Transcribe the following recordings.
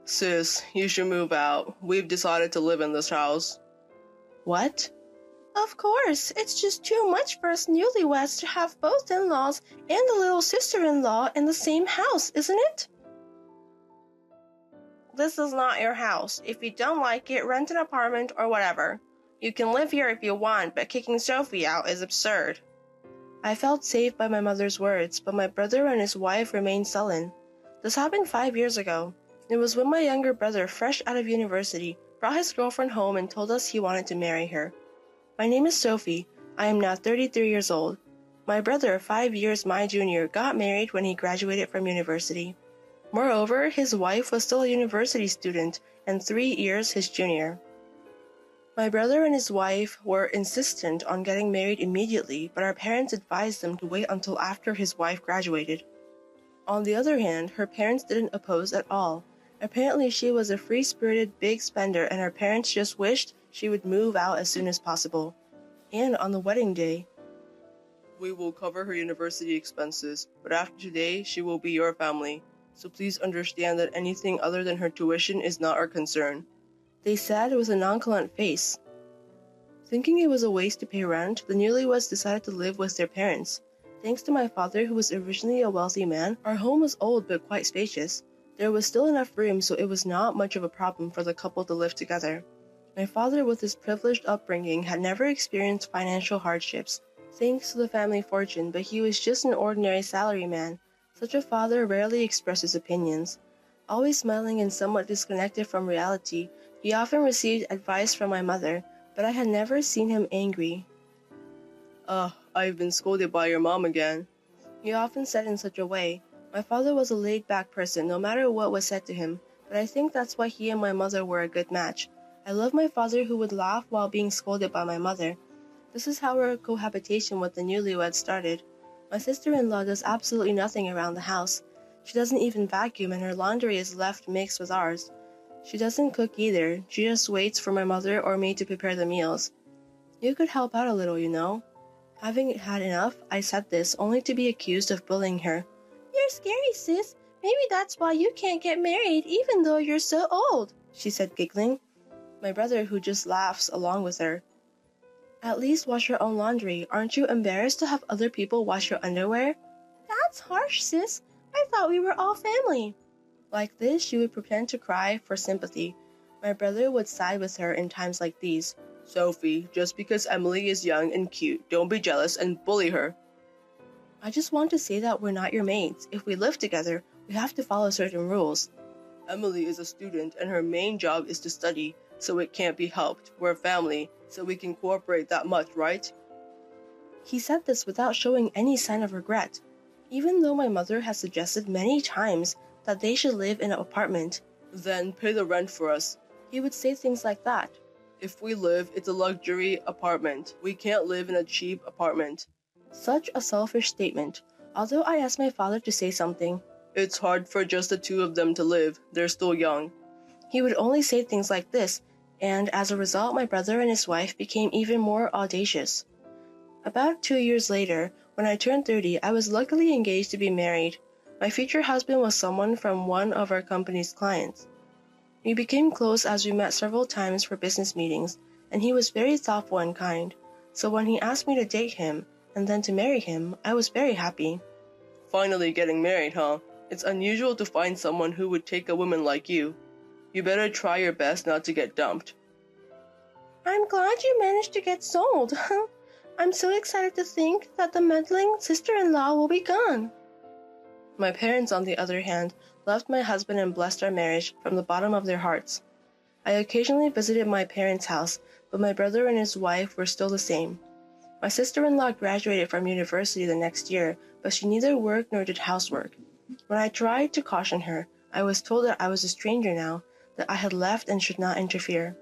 Sis, you should move out. We've decided to live in this house. What? Of course, it's just too much for us newlyweds to have both in-laws and a little sister-in-law in the same house, isn't it? This is not your house. If you don't like it, rent an apartment or whatever. You can live here if you want, but kicking Sophie out is absurd. I felt safe by my mother's words, but my brother and his wife remained sullen. This happened 5 years ago. It was when my younger brother, fresh out of university, brought his girlfriend home and told us he wanted to marry her. My name is Sophie. I am now 33 years old. My brother, 5 years my junior, got married when he graduated from university. Moreover, his wife was still a university student and 3 years his junior. My brother and his wife were insistent on getting married immediately, but our parents advised them to wait until after his wife graduated. On the other hand, her parents didn't oppose at all. Apparently she was a free-spirited big spender and her parents just wished she would move out as soon as possible. And on the wedding day, We will cover her university expenses, but after today, she will be your family. So please understand that anything other than her tuition is not our concern. They said with a nonchalant face. Thinking it was a waste to pay rent, the newlyweds decided to live with their parents. Thanks to my father, who was originally a wealthy man, our home was old but quite spacious. There was still enough room, so it was not much of a problem for the couple to live together. My father, with his privileged upbringing, had never experienced financial hardships, thanks to the family fortune, but he was just an ordinary salaryman. Such a father rarely expressed his opinions. Always smiling and somewhat disconnected from reality, he often received advice from my mother, but I had never seen him angry. I've been scolded by your mom again. He often said in such a way. My father was a laid-back person, no matter what was said to him, but I think that's why he and my mother were a good match. I love my father, who would laugh while being scolded by my mother. This is how our cohabitation with the newlyweds started. My sister-in-law does absolutely nothing around the house. She doesn't even vacuum, and her laundry is left mixed with ours. She doesn't cook either. She just waits for my mother or me to prepare the meals. You could help out a little, you know. Having had enough, I said this, only to be accused of bullying her. You're scary, sis. Maybe that's why you can't get married, even though you're so old, she said, giggling. My brother, who just laughs along with her. At least wash your own laundry. Aren't you embarrassed to have other people wash your underwear? That's harsh, sis. I thought we were all family. Like this, she would pretend to cry for sympathy. My brother would side with her in times like these. Sophie, just because Emily is young and cute, don't be jealous and bully her. I just want to say that we're not your mates. If we live together, we have to follow certain rules. Emily is a student and her main job is to study, so it can't be helped. We're family, so we can cooperate that much, right? He said this without showing any sign of regret. Even though my mother has suggested many times that they should live in an apartment, Then pay the rent for us. he would say things like that. If we live, it's a luxury apartment. We can't live in a cheap apartment. Such a selfish statement. Although I asked my father to say something, It's hard for just the two of them to live. They're still young. he would only say things like this, and as a result, my brother and his wife became even more audacious. About 2 years later, when I turned 30, I was luckily engaged to be married. My future husband was someone from one of our company's clients. We became close as we met several times for business meetings, and he was very thoughtful and kind. So when he asked me to date him, and then to marry him, I was very happy. Finally getting married, huh? It's unusual to find someone who would take a woman like you. You better try your best not to get dumped. I'm glad you managed to get sold. I'm so excited to think that the meddling sister-in-law will be gone. My parents, on the other hand, loved my husband and blessed our marriage from the bottom of their hearts. I occasionally visited my parents' house, but my brother and his wife were still the same. My sister-in-law graduated from university the next year, but she neither worked nor did housework. When I tried to caution her, I was told that I was a stranger now, that I had left and should not interfere.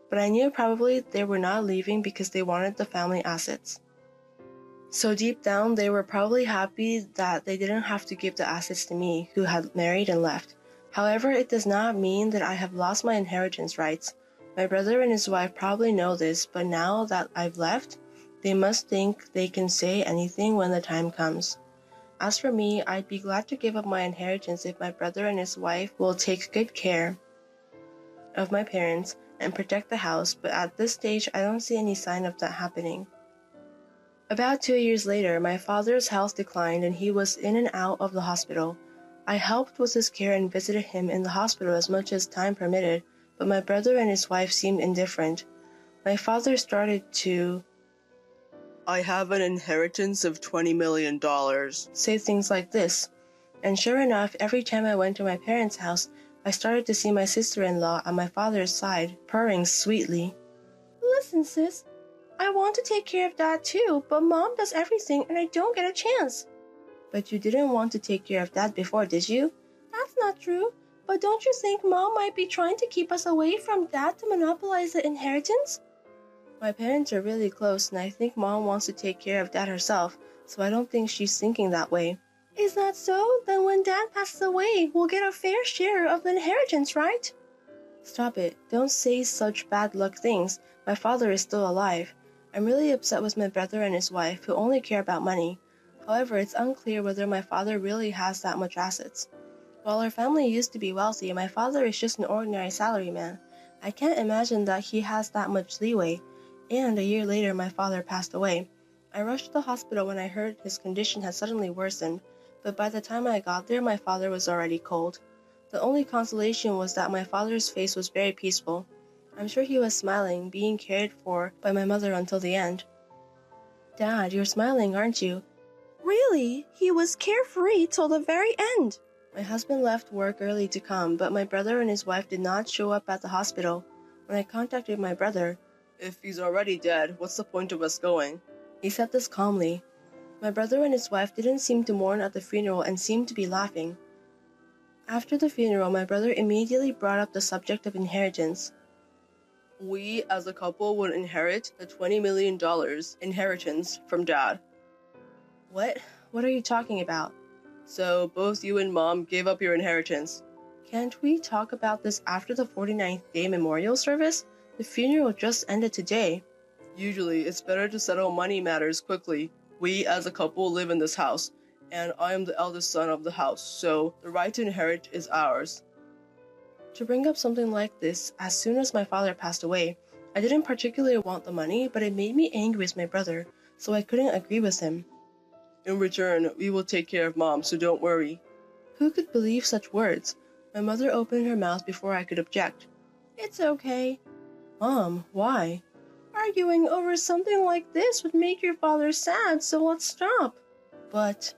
But I knew probably they were not leaving because they wanted the family assets. So deep down, they were probably happy that they didn't have to give the assets to me, who had married and left. However, it does not mean that I have lost my inheritance rights. My brother and his wife probably know this, but now that I've left, they must think they can say anything when the time comes. As for me, I'd be glad to give up my inheritance if my brother and his wife will take good care. of my parents and protect the house, but at this stage I don't see any sign of that happening. About 2 years later, my father's health declined and he was in and out of the hospital. I helped with his care and visited him in the hospital as much as time permitted, but my brother and his wife seemed indifferent. My father started to I have an inheritance of $20 million. Say things like this. And sure enough, every time I went to my parents' house, I started to see my sister-in-law on my father's side, purring sweetly. Listen, sis, I want to take care of Dad too, but Mom does everything and I don't get a chance. But you didn't want to take care of Dad before, did you? That's not true. But don't you think Mom might be trying to keep us away from Dad to monopolize the inheritance? My parents are really close and I think Mom wants to take care of Dad herself, so I don't think she's thinking that way. Is that so? Then when Dad passes away, we'll get a fair share of the inheritance, right? Stop it. Don't say such bad luck things. My father is still alive. I'm really upset with my brother and his wife, who only care about money. However, it's unclear whether my father really has that much assets. While our family used to be wealthy, my father is just an ordinary salaryman. I can't imagine that he has that much leeway. And a year later, my father passed away. I rushed to the hospital when I heard his condition had suddenly worsened, but by the time I got there, my father was already cold. The only consolation was that my father's face was very peaceful. I'm sure he was smiling, being cared for by my mother until the end. Dad, you're smiling, aren't you? Really? He was carefree till the very end. My husband left work early to come, but my brother and his wife did not show up at the hospital. When I contacted my brother, If he's already dead, what's the point of us going? He said this calmly. My brother and his wife didn't seem to mourn at the funeral and seemed to be laughing. After the funeral, my brother immediately brought up the subject of inheritance. We, as a couple, would inherit the $20 million inheritance from Dad. What? What are you talking about? So, both you and Mom gave up your inheritance. Can't we talk about this after the 49th day memorial service? The funeral just ended today. Usually, it's better to settle money matters quickly. We, as a couple, live in this house, and I am the eldest son of the house, so the right to inherit is ours. To bring up something like this, as soon as my father passed away, I didn't particularly want the money, but it made me angry with my brother, so I couldn't agree with him. In return, we will take care of Mom, so don't worry. Who could believe such words? My mother opened her mouth before I could object. It's okay. Mom, why? Arguing over something like this would make your father sad, so let's stop. But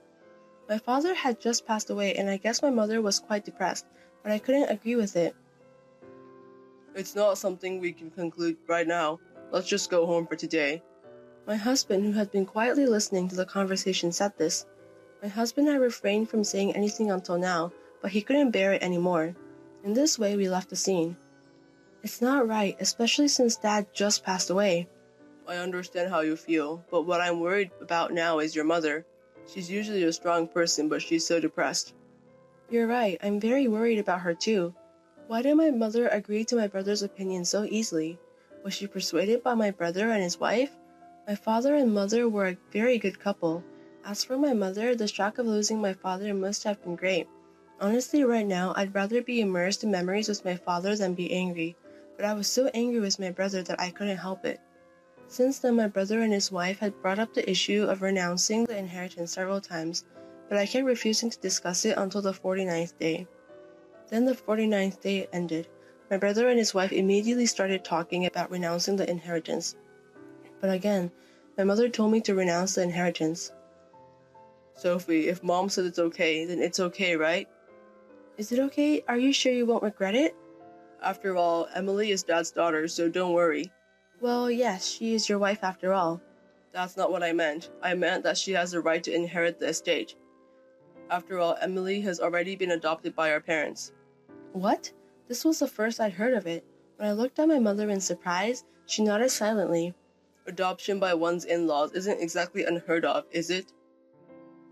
my father had just passed away, and I guess my mother was quite depressed, but I couldn't agree with it. It's not something we can conclude right now. Let's just go home for today. My husband, who had been quietly listening to the conversation, said this. My husband had refrained from saying anything until now, but he couldn't bear it anymore. In this way, we left the scene. It's not right, especially since Dad just passed away. I understand how you feel, but what I'm worried about now is your mother. She's usually a strong person, but she's so depressed. You're right, I'm very worried about her too. Why did my mother agree to my brother's opinion so easily? Was she persuaded by my brother and his wife? My father and mother were a very good couple. As for my mother, the shock of losing my father must have been great. Honestly, right now, I'd rather be immersed in memories with my father than be angry, but I was so angry with my brother that I couldn't help it. Since then, my brother and his wife had brought up the issue of renouncing the inheritance several times, but I kept refusing to discuss it until the 49th day. Then the 49th day ended. My brother and his wife immediately started talking about renouncing the inheritance. But again, my mother told me to renounce the inheritance. Sophie, if Mom said it's okay, then it's okay, right? Is it okay? Are you sure you won't regret it? After all, Emily is Dad's daughter, so don't worry. Well, yes, she is your wife after all. That's not what I meant. I meant that she has the right to inherit the estate. After all, Emily has already been adopted by our parents. What? This was the first I'd heard of it. When I looked at my mother in surprise, she nodded silently. Adoption by one's in-laws isn't exactly unheard of, is it?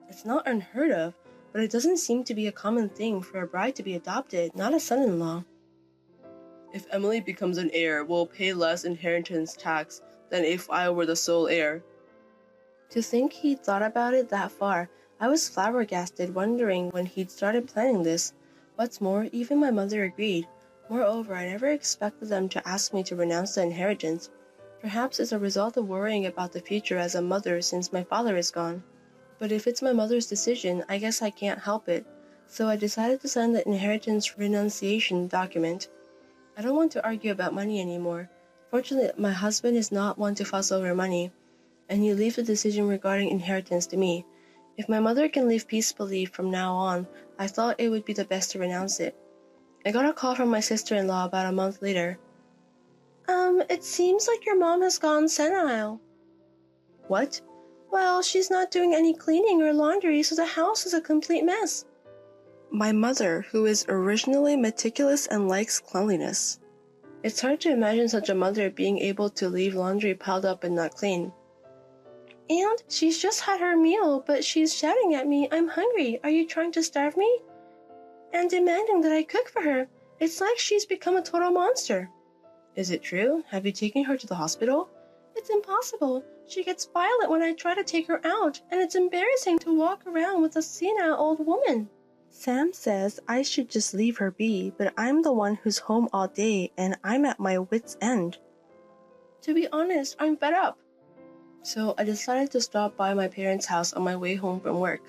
It's not unheard of, but it doesn't seem to be a common thing for a bride to be adopted, not a son-in-law. If Emily becomes an heir, we'll pay less inheritance tax than if I were the sole heir. To think he'd thought about it that far, I was flabbergasted, wondering when he'd started planning this. What's more, even my mother agreed. Moreover, I never expected them to ask me to renounce the inheritance. Perhaps it's a result of worrying about the future as a mother since my father is gone. But if it's my mother's decision, I guess I can't help it. So I decided to sign the inheritance renunciation document. I don't want to argue about money anymore. Fortunately, my husband is not one to fuss over money, and he leaves the decision regarding inheritance to me. If my mother can live peacefully from now on, I thought it would be the best to renounce it. I got a call from my sister-in-law about a month later. It seems like your mom has gone senile. What? Well, she's not doing any cleaning or laundry, so the house is a complete mess. My mother, who is originally meticulous and likes cleanliness. It's hard to imagine such a mother being able to leave laundry piled up and not clean. And she's just had her meal, but she's shouting at me, "I'm hungry, are you trying to starve me?" And demanding that I cook for her. It's like she's become a total monster. Is it true? Have you taken her to the hospital? It's impossible. She gets violent when I try to take her out, and it's embarrassing to walk around with a senile old woman. Sam says I should just leave her be, but I'm the one who's home all day, and I'm at my wit's end. To be honest, I'm fed up. So I decided to stop by my parents' house on my way home from work,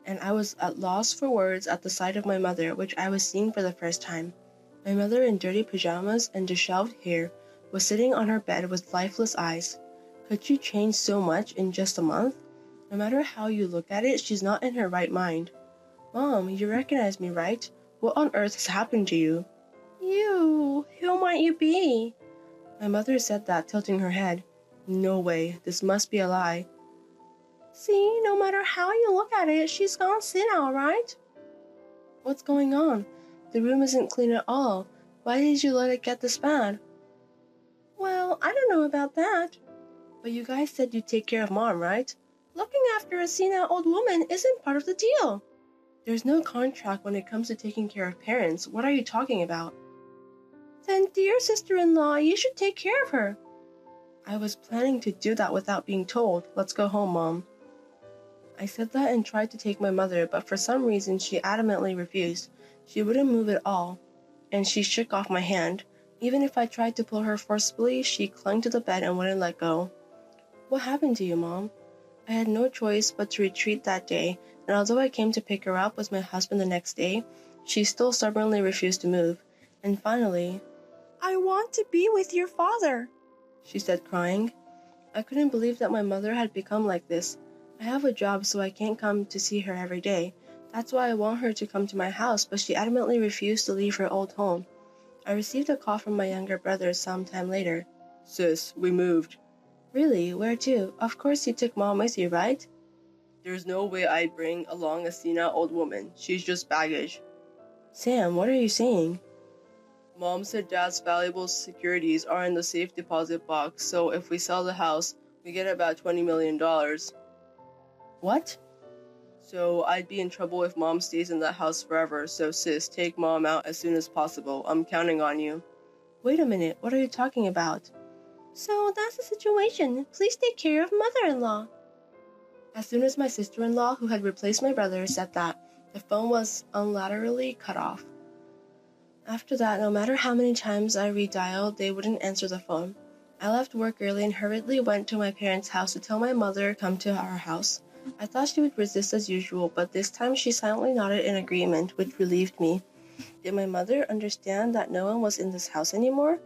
and I was at loss for words at the sight of my mother, which I was seeing for the first time. My mother, in dirty pajamas and disheveled hair, was sitting on her bed with lifeless eyes. Could she change so much in just a month? No matter how you look at it, she's not in her right mind. "Mom, you recognize me, right? What on earth has happened to you?" "You, who might you be?" My mother said that, tilting her head. No way, this must be a lie. "See, no matter how you look at it, she's gone senile, right?" "What's going on? The room isn't clean at all. Why did you let it get this bad?" "Well, I don't know about that." "But you guys said you'd take care of Mom, right?" "Looking after a senile old woman isn't part of the deal." "There's no contract when it comes to taking care of parents. What are you talking about?" "Then, dear sister-in-law, you should take care of her." "I was planning to do that without being told. Let's go home, Mom." I said that and tried to take my mother, but for some reason she adamantly refused. She wouldn't move at all, and she shook off my hand. Even if I tried to pull her forcibly, she clung to the bed and wouldn't let go. "What happened to you, Mom?" I had no choice but to retreat that day, and although I came to pick her up with my husband the next day, she still stubbornly refused to move. And finally, "I want to be with your father," she said, crying. I couldn't believe that my mother had become like this. I have a job, so I can't come to see her every day. That's why I want her to come to my house, but she adamantly refused to leave her old home. I received a call from my younger brother some time later. "Sis, we moved." "Really? Where to? Of course you took Mom with you, right?" "There's no way I'd bring along a senile old woman. She's just baggage." "Sam, what are you saying?" "Mom said Dad's valuable securities are in the safe deposit box, so if we sell the house, we get about $20 million. "What?" "So I'd be in trouble if Mom stays in that house forever, so sis, take Mom out as soon as possible. I'm counting on you." "Wait a minute, what are you talking about?" "So that's the situation. Please take care of mother-in-law." As soon as my sister-in-law, who had replaced my brother, said that, the phone was unilaterally cut off. After that, no matter how many times I redialed, they wouldn't answer the phone. I left work early and hurriedly went to my parents' house to tell my mother to come to our house. I thought she would resist as usual, but this time she silently nodded in agreement, which relieved me. Did my mother understand that no one was in this house anymore?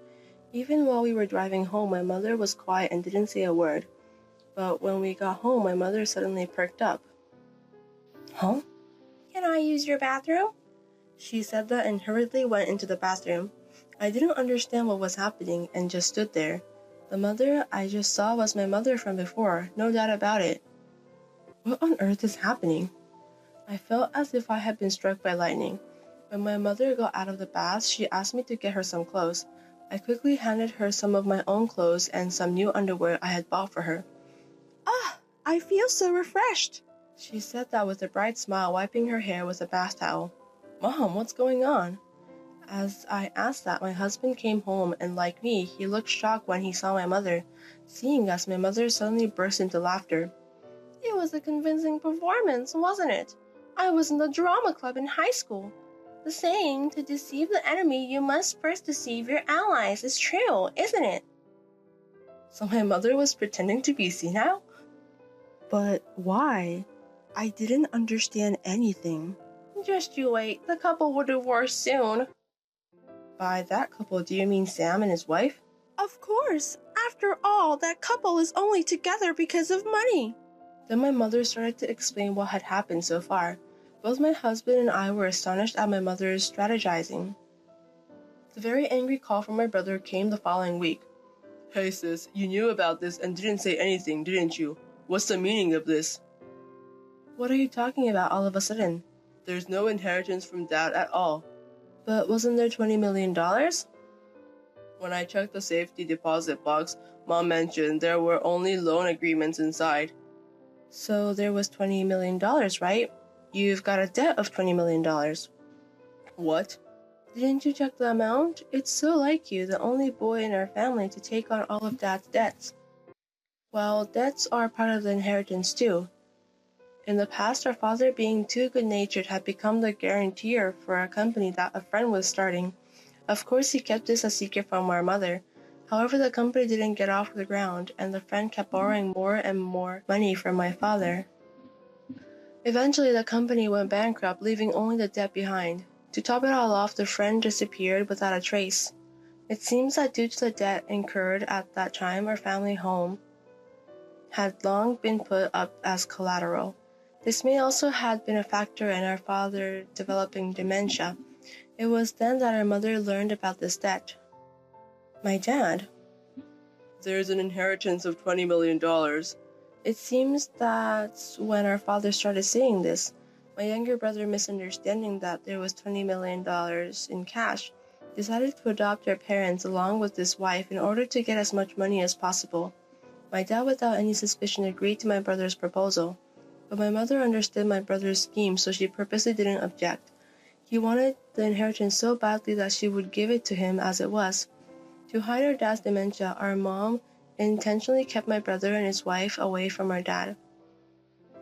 Even while we were driving home, my mother was quiet and didn't say a word. But when we got home, my mother suddenly perked up. "Huh? Can I use your bathroom?" She said that and hurriedly went into the bathroom. I didn't understand what was happening and just stood there. The mother I just saw was my mother from before, no doubt about it. What on earth is happening? I felt as if I had been struck by lightning. When my mother got out of the bath, she asked me to get her some clothes. I quickly handed her some of my own clothes and some new underwear I had bought for her. "Ah, I feel so refreshed," she said that with a bright smile, wiping her hair with a bath towel. "Mom, what's going on?" As I asked that, my husband came home, and like me, he looked shocked when he saw my mother. Seeing us, my mother suddenly burst into laughter. "It was a convincing performance, wasn't it? I was in the drama club in high school." The saying, to deceive the enemy, you must first deceive your allies, is true, isn't it? So my mother was pretending to be senile? But why? I didn't understand anything. Just you wait, the couple will divorce soon. By that couple, do you mean Sam and his wife? Of course. After all, that couple is only together because of money. Then my mother started to explain what had happened so far. Both my husband and I were astonished at my mother's strategizing. The very angry call from my brother came the following week. Hey sis, you knew about this and didn't say anything, didn't you? What's the meaning of this? What are you talking about all of a sudden? There's no inheritance from Dad at all. But wasn't there $20 million? When I checked the safety deposit box, Mom mentioned there were only loan agreements inside. So there was $20 million, right? You've got a debt of $20 million. What? Didn't you check the amount? It's so like you, the only boy in our family to take on all of Dad's debts. Well, debts are part of the inheritance too. In the past, our father, being too good-natured, had become the guarantor for a company that a friend was starting. Of course, he kept this a secret from our mother. However, the company didn't get off the ground, and the friend kept borrowing more and more money from my father. Eventually, the company went bankrupt, leaving only the debt behind. To top it all off, the friend disappeared without a trace. It seems that due to the debt incurred at that time, our family home had long been put up as collateral. This may also have been a factor in our father developing dementia. It was then that our mother learned about this debt. My dad? There's an inheritance of $20 million. It seems that's when our father started saying this. My younger brother, misunderstanding that there was $20 million in cash, decided to adopt our parents along with his wife in order to get as much money as possible. My dad, without any suspicion, agreed to my brother's proposal. But my mother understood my brother's scheme, so she purposely didn't object. He wanted the inheritance so badly that she would give it to him as it was. To hide our dad's dementia, our mom intentionally kept my brother and his wife away from our dad.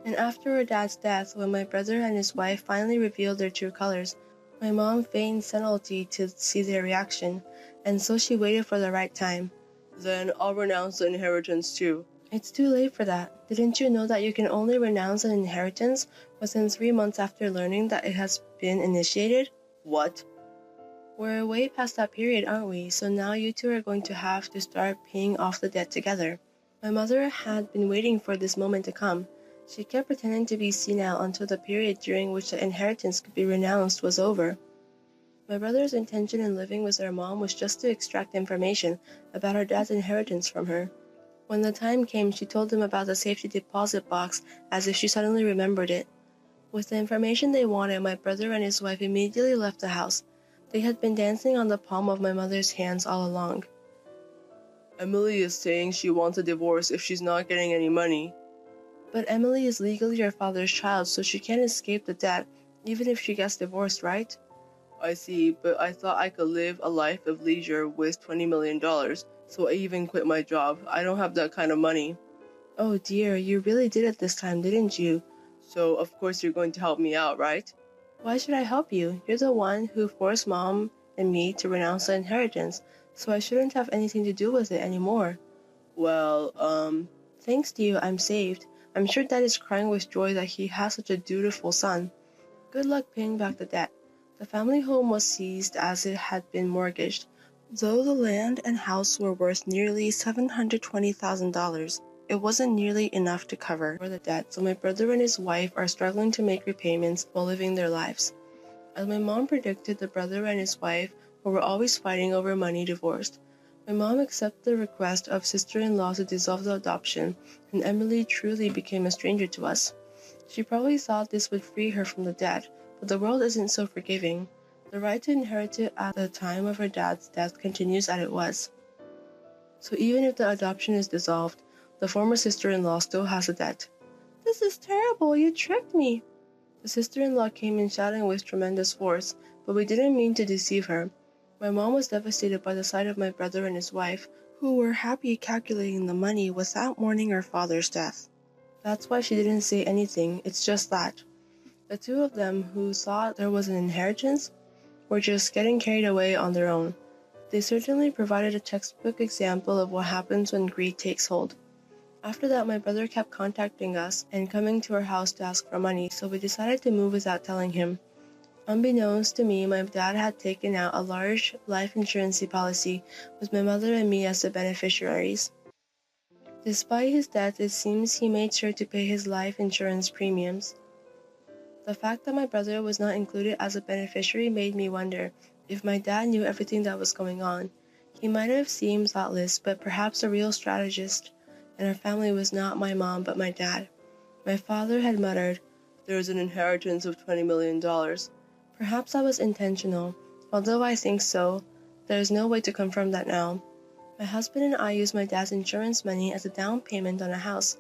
And after our dad's death, when my brother and his wife finally revealed their true colors, my mom feigned senility to see their reaction, and so she waited for the right time. Then I'll renounce the inheritance too. It's too late for that. Didn't you know that you can only renounce an inheritance within 3 months after learning that it has been initiated? What? We're way past that period, aren't we? So now you two are going to have to start paying off the debt together. My mother had been waiting for this moment to come. She kept pretending to be senile until the period during which the inheritance could be renounced was over. My brother's intention in living with our mom was just to extract information about our dad's inheritance from her. When the time came, she told them about the safety deposit box as if she suddenly remembered it. With the information they wanted, my brother and his wife immediately left the house. They had been dancing on the palm of my mother's hands all along. Emily is saying she wants a divorce if she's not getting any money. But Emily is legally your father's child, so she can't escape the debt, even if she gets divorced, right? I see, but I thought I could live a life of leisure with $20 million, so I even quit my job. I don't have that kind of money. Oh dear, you really did it this time, didn't you? So, of course you're going to help me out, right? Why should I help you? You're the one who forced Mom and me to renounce the inheritance, so I shouldn't have anything to do with it anymore. Well, Thanks to you, I'm saved. I'm sure Dad is crying with joy that he has such a dutiful son. Good luck paying back the debt. The family home was seized as it had been mortgaged. Though the land and house were worth nearly $720,000, it wasn't nearly enough to cover the debt, so my brother and his wife are struggling to make repayments while living their lives. As my mom predicted, the brother and his wife, who were always fighting over money, divorced. My mom accepted the request of sister-in-law to dissolve the adoption, and Emily truly became a stranger to us. She probably thought this would free her from the debt, but the world isn't so forgiving. The right to inherit it at the time of her dad's death continues as it was. So even if the adoption is dissolved, the former sister-in-law still has a debt. This is terrible, you tricked me. The sister-in-law came in shouting with tremendous force, but we didn't mean to deceive her. My mom was devastated by the sight of my brother and his wife, who were happy calculating the money without mourning her father's death. That's why she didn't say anything, it's just that. The two of them who thought there was an inheritance, were just getting carried away on their own. They certainly provided a textbook example of what happens when greed takes hold. After that, my brother kept contacting us and coming to our house to ask for money, so we decided to move without telling him. Unbeknownst to me, my dad had taken out a large life insurance policy with my mother and me as the beneficiaries. Despite his death, it seems he made sure to pay his life insurance premiums. The fact that my brother was not included as a beneficiary made me wonder if my dad knew everything that was going on. He might have seemed thoughtless, but perhaps a real strategist, and our family was not my mom but my dad. My father had muttered, "There's an inheritance of $20 million. Perhaps that was intentional. Although I think so, there is no way to confirm that now. My husband and I used my dad's insurance money as a down payment on a house.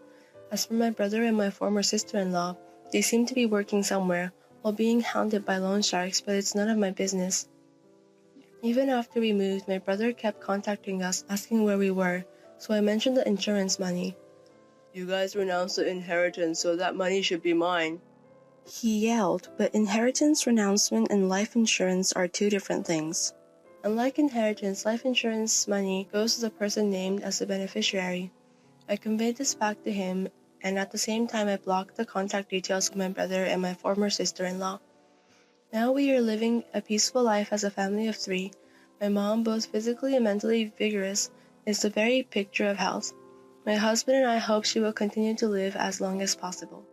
As for my brother and my former sister-in-law, they seem to be working somewhere, while being hounded by loan sharks, but it's none of my business." Even after we moved, my brother kept contacting us, asking where we were, so I mentioned the insurance money. "You guys renounced the inheritance, so that money should be mine," he yelled, but inheritance, renouncement, and life insurance are two different things. Unlike inheritance, life insurance money goes to the person named as the beneficiary. I conveyed this fact to him, and at the same time I blocked the contact details of my brother and my former sister-in-law. Now we are living a peaceful life as a family of 3. My mom, both physically and mentally vigorous, is the very picture of health. My husband and I hope she will continue to live as long as possible.